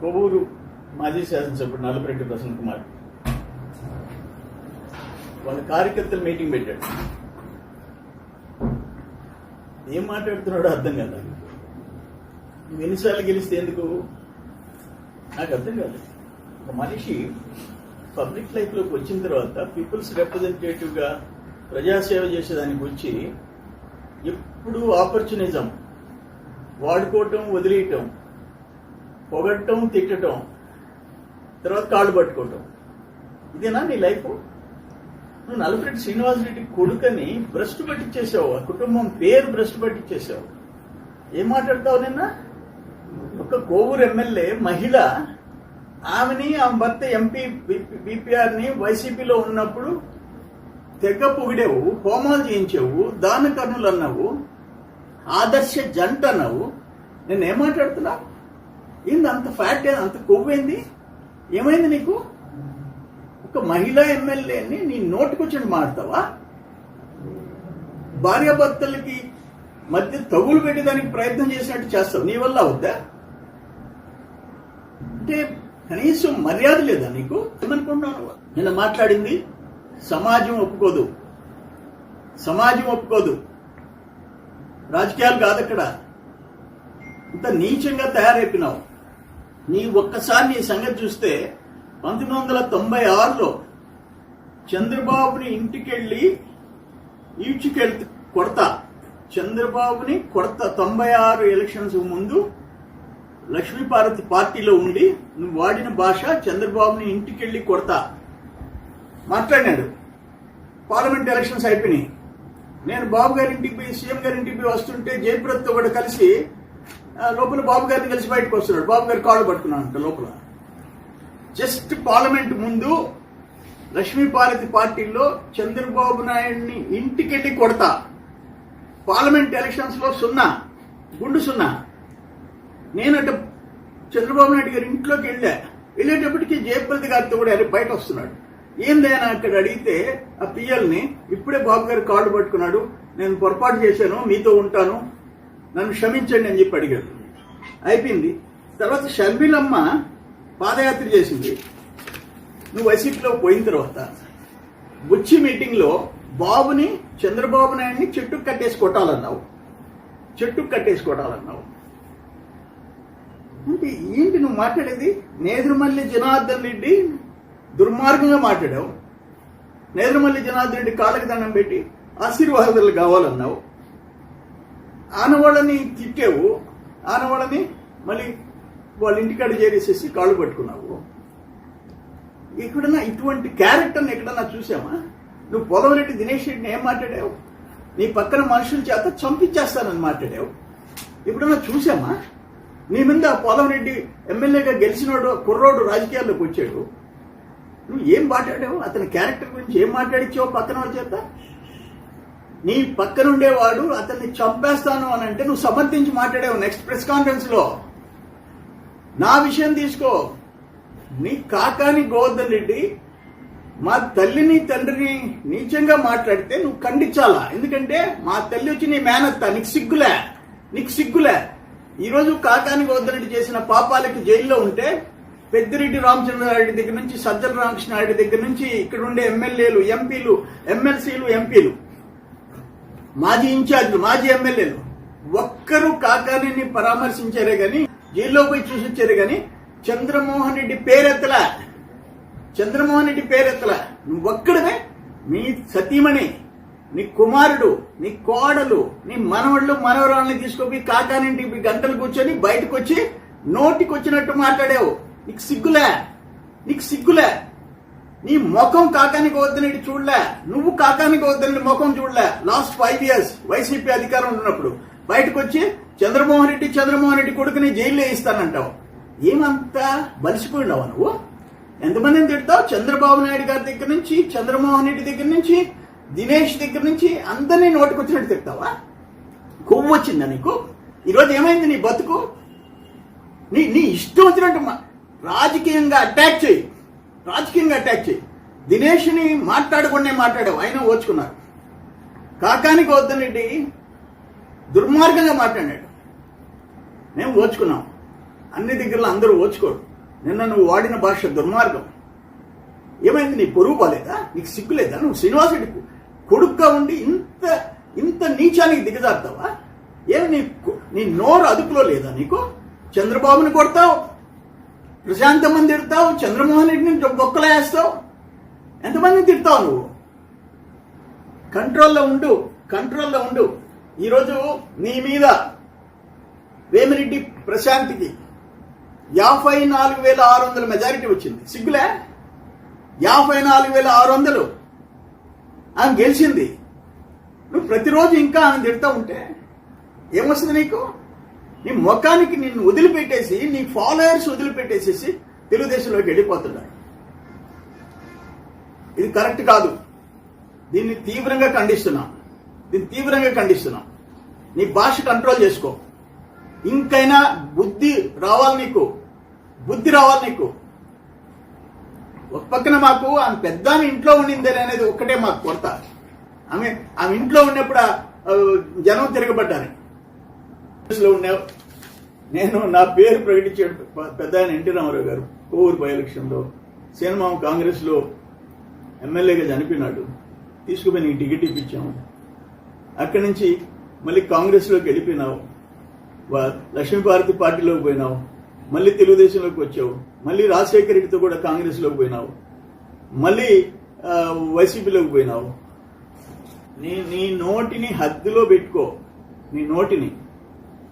కొవ్వూరు మాజీ శాసనసభ్యుడు నల్లపరెడ్డి ప్రసన్న కుమార్ వాళ్ళ కార్యకర్తలు మీటింగ్ పెట్టాడు. ఏం మాట్లాడుతున్నాడో అర్థం కాదు. నువ్వు ఎన్నిసార్లు గెలిస్తే ఎందుకు నాకు అర్థం కాదు. ఒక మనిషి పబ్లిక్ లైఫ్లోకి వచ్చిన తర్వాత పీపుల్స్ రిప్రజెంటేటివ్గా ప్రజాసేవ చేసేదానికి వచ్చి ఎప్పుడు ఆపర్చునిజం వాడుకోవటం, వదిలేయటం, పొగట్టం, తిట్టడం, తర్వాత కాళ్ళు పట్టుకోవటం, ఇదేనా నీ లైఫ్? నువ్వు నల్లపరెడ్డి శ్రీనివాసరెడ్డి కొడుకని భ్రష్టు పట్టించేసావు, ఆ కుటుంబం పేరు భ్రష్టు పట్టించేసావు. ఏం మాట్లాడతావు? నిన్న ఒక కోవూరు ఎమ్మెల్యే మహిళ, ఆమెని ఆ భర్త ఎంపీ బీపీఆర్ని వైసీపీలో ఉన్నప్పుడు తెగ పొగిడేవు, హోమాలు చేయించావు, దాన కర్ణులు అన్నావు, ఆదర్శ జంట అన్నావు. నేను ఏం మాట్లాడుతున్నా? ఏంది అంత ఫ్యాట్, అంత కొవ్వేంది? ఏమైంది నీకు? ఒక మహిళా ఎమ్మెల్యేని నీ నోటికొచ్చి మాడతావా? భార్యాభర్తలకి మధ్య తగులు పెట్టేదానికి ప్రయత్నం చేసినట్టు చేస్తావు. నీ వల్ల అవుద్దా? అంటే కనీసం మర్యాద లేదా నీకు? ఏమనుకుంటున్నాను? నిన్న మాట్లాడింది సమాజం ఒప్పుకోదు, సమాజం ఒప్పుకోదు, రాజకీయాలు కాదు అక్కడ. ఇంత నీచంగా తయారైపోయినావు. నీ ఒక్కసారి నీ సంగతి చూస్తే 1996లో చంద్రబాబుని ఇంటికెళ్ళి ఈడ్చుకెళ్తే కొడతా, చంద్రబాబుని కొడతా. 96 ఎలక్షన్స్ ముందు లక్ష్మీపార్వతి పార్టీలో ఉండి నువ్వు వాడిన భాష చంద్రబాబుని ఇంటికెళ్ళి కొడతా మాట్లాడినాడు. పార్లమెంట్ ఎలక్షన్స్ అయిపోయినాయి. నేను బాబు గారి ఇంటికి పోయి, సీఎం గారి ఇంటికి పోయి వస్తుంటే జయప్రదతో కూడా కలిసి లోపల బాబు గారిని కలిసి బయటకు వస్తున్నాడు. బాబు గారి కాళ్ళు పట్టుకున్నాడు లోపల. జస్ట్ పార్లమెంట్ ముందు లక్ష్మీపార్వతి పార్టీలో చంద్రబాబు నాయుడిని ఇంటికెళ్ళి కొడతా. పార్లమెంట్ ఎలక్షన్స్ లో 0, గుండు 0. నేనట చంద్రబాబు నాయుడు గారి ఇంట్లోకి వెళ్ళేటప్పటికి జయప్రద గారితో కూడా బయట వస్తున్నాడు. ఏందైనా అక్కడ అడిగితే ఆ పిఎల్ని, ఇప్పుడే బాబు గారు కాళ్ళు పట్టుకున్నాడు, నేను పొరపాటు చేశాను, మీతో ఉంటాను, నన్ను క్షమించండి అని చెప్పి అడిగాడు. అయిపోయింది. తర్వాత షర్మిలమ్మ పాదయాత్ర చేసింది. నువ్వు వైసీపీలో పోయిన తర్వాత బుచ్చి మీటింగ్లో బాబుని, చంద్రబాబు నాయుడిని చెట్టుకు కట్టేసి కొట్టాలన్నావు, చెట్టుకు కట్టేసి కొట్టాలన్నావు. అంటే ఏంటి నువ్వు మాట్లాడేది? నేదురుమల్లి జనార్దన్ రెడ్డి దుర్మార్గంగా మాట్లాడావు. నేదురుమల్లి జనార్దన్ రెడ్డి కాళ్ళకి దండం పెట్టి ఆశీర్వాదాలు కావాలన్నావు. ఆనవాళ్ళని తిట్టావు, ఆనవాళ్ళని మళ్ళీ వాళ్ళ ఇంటికాడ చేరేసేసి కాళ్ళు పట్టుకున్నావు. ఎక్కడన్నా ఇటువంటి క్యారెక్టర్ని ఎక్కడన్నా చూసామా? నువ్వు పొలవరెడ్డి దినేష్ రెడ్డిని ఏం మాట్లాడావు? నీ పక్కన మనుషుల చేత చంపించేస్తానని మాట్లాడావు. ఎప్పుడన్నా చూసామా? నీ మీద పొలవరెడ్డి ఎమ్మెల్యేగా గెలిచినోడు కుర్రోడు రాజకీయాల్లోకి వచ్చాడు. నువ్వు ఏం మాట్లాడావు? అతని క్యారెక్టర్ గురించి ఏం మాట్లాడించావు పక్కన వాళ్ళ చేత? నీ పక్కనుండేవాడు అతన్ని చంపేస్తాను అని అంటే నువ్వు సమర్థించి మాట్లాడావు నెక్స్ట్ ప్రెస్ కాన్ఫరెన్స్ లో. నా విషయం తీసుకో. నీ కాకాని గోవర్ధన్ రెడ్డి మా తల్లిని తండ్రిని నీచంగా మాట్లాడితే నువ్వు ఖండించాలా? ఎందుకంటే మా తల్లి వచ్చి నీ మేనత్త. నీకు సిగ్గులే? నీకు సిగ్గులే? ఈరోజు కాకాని గోవర్ధన్ రెడ్డి చేసిన పాపాలకి జైల్లో ఉంటే పెద్దిరెడ్డి రామచంద్రారెడ్డి దగ్గర నుంచి, సజ్జల రామకృష్ణారెడ్డి దగ్గర నుంచి ఇక్కడ ఉండే ఎమ్మెల్యేలు, ఎంపీలు, ఎమ్మెల్సీలు, ఎంపీలు, మాజీ ఇన్ఛార్జీలు, మాజీ ఎమ్మెల్యేలు ఒక్కరు కాకాని పరామర్శించారే గాని, జైల్లో పోయి చూసొచ్చారే గాని చంద్రమోహన్ రెడ్డి పేరెత్తలా. చంద్రమోహన్ రెడ్డి పేరెత్తలా. నువ్వు ఒక్కడమే, నీ సతీమణి, నీ కుమారుడు, నీ కోడలు, నీ మనవళ్ళు, మనవరాళ్ళని తీసుకుపోయి కాకానింటికి గంటలు కూర్చొని బయటకు వచ్చి నోటికి వచ్చినట్టు మాట్లాడావు. నీకు సిగ్గులే? నీకు సిగ్గులే? నీ ముఖం కాకాని గోవర్ధన్ రెడ్డి చూడలే, నువ్వు కాకాని గోవర్ధన్ రెడ్డి ముఖం చూడలే. లాస్ట్ 5 years వైసీపీ అధికారం ఉన్నప్పుడు బయటకు వచ్చి చంద్రమోహన్ రెడ్డి కొడుకుని జైల్లో వేయిస్తానంటావు. ఏమంతా బలిసిపోయినావా నువ్వు? ఎంతమందిని తిడతావు? చంద్రబాబు నాయుడు గారి దగ్గర నుంచి, చంద్రమోహన్ రెడ్డి దగ్గర నుంచి, దినేష్ దగ్గర నుంచి అందరినీ నోటికొచ్చినట్టు తిడతావా? కొవ్వు వచ్చిందా నీకు? ఈరోజు ఏమైంది నీ బతుకు? నీ ఇష్టం వచ్చినట్టు రాజకీయంగా అటాక్ చేయి, రాజకీయంగా అటాక్ చేయి. దినేష్ని మాట్లాడకుండా మాట్లాడావు, అయినా ఓచుకున్నారు. కాకాని గోవర్ధన్ రెడ్డి దుర్మార్గంగా మాట్లాడాడు, మేము ఓచుకున్నాం. అన్ని దగ్గరలో అందరూ ఓచుకోరు. నిన్న నువ్వు వాడిన భాష దుర్మార్గం. ఏమైంది? నీ పొరుగు పోలేదా? నీకు సిగ్గులేదా? నువ్వు శ్రీనివాసుడికి కొడుగ్గా ఉండి ఇంత ఇంత నీచానికి దిగజారుతావా? ఏమి నీ నోరు అదుపులో లేదా నీకు? చంద్రబాబుని కొడతావు, ప్రశాంతమ్మని తిడతావు, చంద్రమోహన్ రెడ్డిని బొక్కలు వేస్తావు, ఎంతమందిని తిడతావు నువ్వు? కంట్రోల్లో ఉండు. ఈరోజు నీ మీద వేమిరెడ్డి ప్రశాంత్కి 54,600 మెజారిటీ వచ్చింది. సిగ్గులే? 54,600 ఆమె గెలిచింది. నువ్వు ప్రతిరోజు ఇంకా ఆమె తిడతా ఉంటే ఏమొస్తుంది నీకు? నీ ముఖానికి నిన్ను వదిలిపెట్టేసి, నీ ఫాలోయర్స్ వదిలిపెట్టేసేసి తెలుగుదేశంలోకి వెళ్ళిపోతున్నాడు. ఇది కరెక్ట్ కాదు. దీన్ని తీవ్రంగా ఖండిస్తున్నాం. నీ భాష కంట్రోల్ చేసుకో. ఇంకైనా బుద్ధి రావాలి నీకు. ఒక పక్కన మాకు ఆమె పెద్ద ఇంట్లో ఉండింది అనేది ఒక్కటే మాకు కొరత. ఆమె ఇంట్లో ఉన్నప్పుడు జనం తిరగబడ్డారు. ఉన్నావు. నేను నా పేరు ప్రకటించాడు పెద్ద ఆయన ఎన్టీ రామారావు గారు కోవూరు బై ఎలక్షన్లో. సేనమామ కాంగ్రెస్లో ఎమ్మెల్యేగా చనిపోయినాడు. తీసుకుపోయి నీకు టికెట్ ఇప్పించాము. అక్కడి నుంచి మళ్ళీ కాంగ్రెస్లోకి వెళ్ళిపోయినావు. లక్ష్మీభారతి పార్టీలోకి పోయినావు. మళ్ళీ తెలుగుదేశంలోకి వచ్చావు. మళ్ళీ రాజశేఖర రెడ్డితో కూడా కాంగ్రెస్లోకి పోయినావు. మళ్ళీ వైసీపీలోకి పోయినావు. నీ నోటిని హద్దులో పెట్టుకో. నీ నోటిని